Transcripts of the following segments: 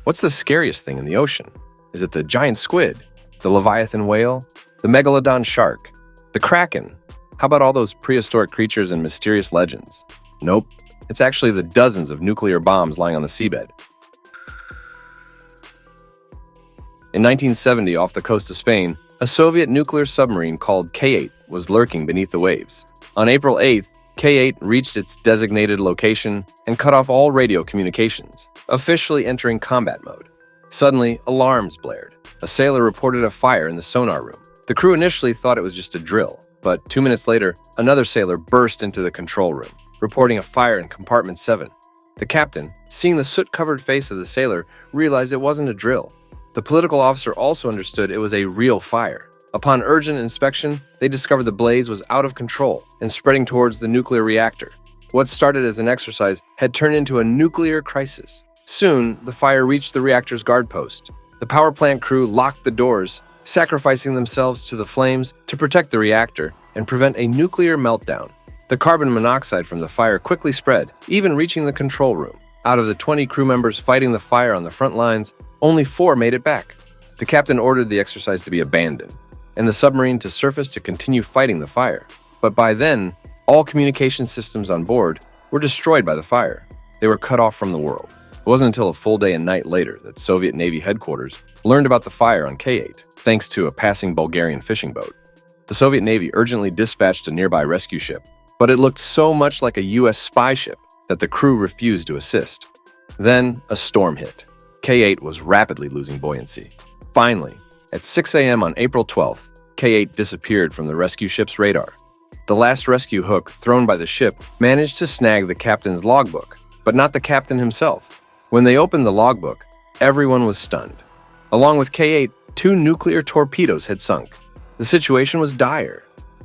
What's the scariest thing in the ocean? Is it the giant squid, the leviathan whale, the megalodon shark, the kraken? How about all those prehistoric creatures and mysterious legends? Nope, it's actually the dozens of nuclear bombs lying on the seabed. In 1970, off the coast of Spain, a Soviet nuclear submarine called K-8 was lurking beneath the waves. On April 8th, K-8 reached its designated location and cut off all radio communications, officially entering combat mode. Suddenly, alarms blared. A sailor reported a fire in the sonar room. The crew initially thought it was just a drill, but 2 minutes later, another sailor burst into the control room, reporting a fire in compartment 7. The captain, seeing the soot-covered face of the sailor, realized it wasn't a drill. The political officer also understood it was a real fire. Upon urgent inspection, they discovered the blaze was out of control and spreading towards the nuclear reactor. What started as an exercise had turned into a nuclear crisis. Soon, the fire reached the reactor's guard post. The power plant crew locked the doors, sacrificing themselves to the flames to protect the reactor and prevent a nuclear meltdown. The carbon monoxide from the fire quickly spread, even reaching the control room. Out of the 20 crew members fighting the fire on the front lines, only 4 made it back. The captain ordered the exercise to be abandoned, and the submarine to surface to continue fighting the fire. But by then, all communication systems on board were destroyed by the fire. They were cut off from the world. It wasn't until a full day and night later that Soviet Navy headquarters learned about the fire on K-8, thanks to a passing Bulgarian fishing boat. The Soviet Navy urgently dispatched a nearby rescue ship, but it looked so much like a U.S. spy ship that the crew refused to assist. Then, a storm hit. K-8 was rapidly losing buoyancy. Finally, at 6 a.m. on April 12th, K-8 disappeared from the rescue ship's radar. The last rescue hook thrown by the ship managed to snag the captain's logbook, but not the captain himself. When they opened the logbook, everyone was stunned. Along with K-8, 2 nuclear torpedoes had sunk. The situation was dire.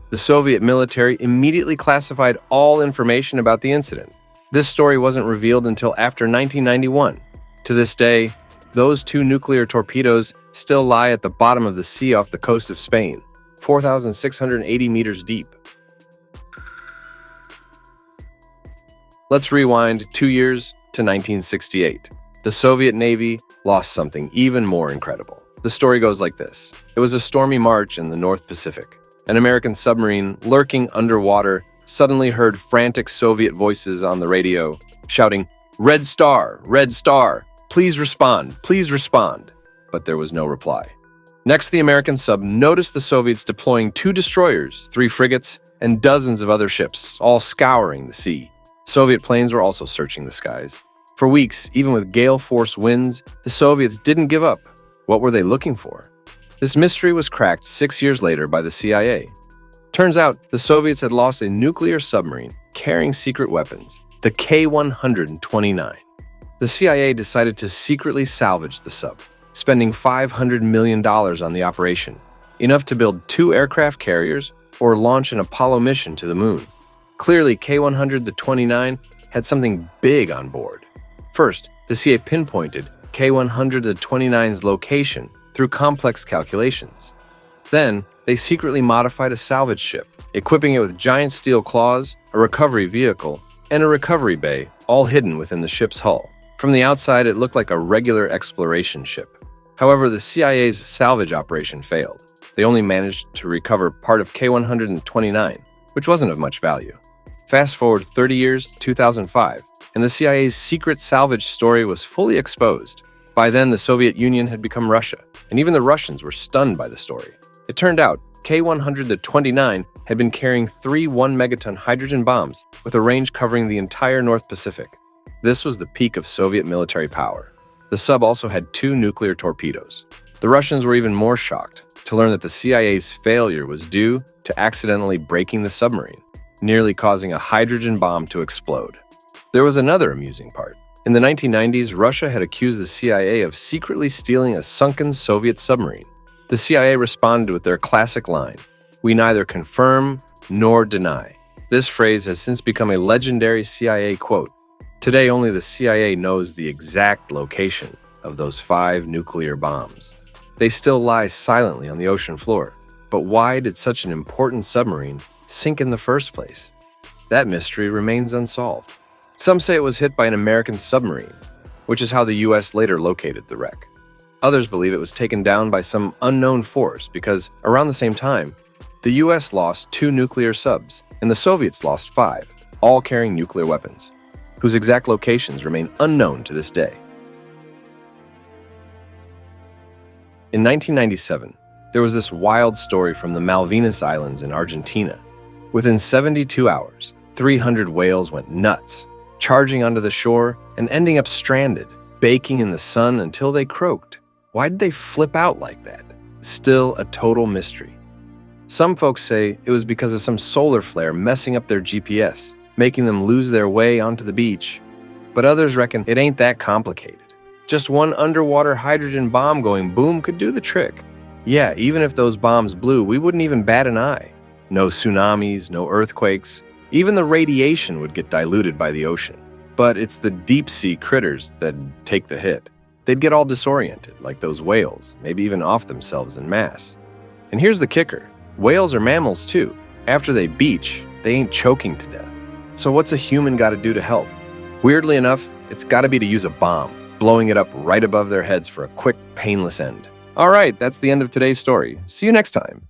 The Soviet military immediately classified all information about the incident. This story wasn't revealed until after 1991. To this day, those 2 nuclear torpedoes still lie at the bottom of the sea off the coast of Spain, 4,680 meters deep. Let's rewind 2 years to 1968. The Soviet Navy lost something even more incredible. The story goes like this. It was a stormy March in the North Pacific. An American submarine lurking underwater suddenly heard frantic Soviet voices on the radio, shouting, Red Star! Please respond! Please respond!" But there was no reply. Next, the American sub noticed the Soviets deploying 2 destroyers, 3 frigates, and dozens of other ships, all scouring the sea. Soviet planes were also searching the skies. For weeks, even with gale-force winds, the Soviets didn't give up. What were they looking for? This mystery was cracked 6 years later by the CIA. Turns out, the Soviets had lost a nuclear submarine carrying secret weapons, the K-129. The CIA decided to secretly salvage the sub, spending $500 million on the operation, enough to build 2 aircraft carriers or launch an Apollo mission to the moon. Clearly, K-129 had something big on board. First, the CIA pinpointed K-129's location through complex calculations. Then, they secretly modified a salvage ship, equipping it with giant steel claws, a recovery vehicle, and a recovery bay, all hidden within the ship's hull. From the outside, it looked like a regular exploration ship. However, the CIA's salvage operation failed. They only managed to recover part of K-129, which wasn't of much value. Fast forward 30 years to 2005, and the CIA's secret salvage story was fully exposed. By then, the Soviet Union had become Russia, and even the Russians were stunned by the story. It turned out K-129 had been carrying 3 1-megaton hydrogen bombs with a range covering the entire North Pacific. This was the peak of Soviet military power. The sub also had 2 nuclear torpedoes. The Russians were even more shocked to learn that the CIA's failure was due to accidentally breaking the submarine, nearly causing a hydrogen bomb to explode. There was another amusing part. In the 1990s, Russia had accused the CIA of secretly stealing a sunken Soviet submarine. The CIA responded with their classic line, "We neither confirm nor deny." This phrase has since become a legendary CIA quote. Today, only the CIA knows the exact location of those 5 nuclear bombs. They still lie silently on the ocean floor. But why did such an important submarine sink in the first place? That mystery remains unsolved. Some say it was hit by an American submarine, which is how the US later located the wreck. Others believe it was taken down by some unknown force because, around the same time, the US lost 2 nuclear subs and the Soviets lost 5, all carrying nuclear weapons, whose exact locations remain unknown to this day. In 1997, there was this wild story from the Malvinas Islands in Argentina. Within 72 hours, 300 whales went nuts, charging onto the shore and ending up stranded, baking in the sun until they croaked. Why did they flip out like that? Still a total mystery. Some folks say it was because of some solar flare messing up their GPS, making them lose their way onto the beach. But others reckon it ain't that complicated. Just one underwater hydrogen bomb going boom could do the trick. Yeah, even if those bombs blew, we wouldn't even bat an eye. No tsunamis, no earthquakes. Even the radiation would get diluted by the ocean. But it's the deep-sea critters that take the hit. They'd get all disoriented, like those whales, maybe even off themselves en masse. And here's the kicker. Whales are mammals too. After they beach, they ain't choking to death. So what's a human got to do to help? Weirdly enough, it's got to be to use a bomb, blowing it up right above their heads for a quick, painless end. All right, that's the end of today's story. See you next time.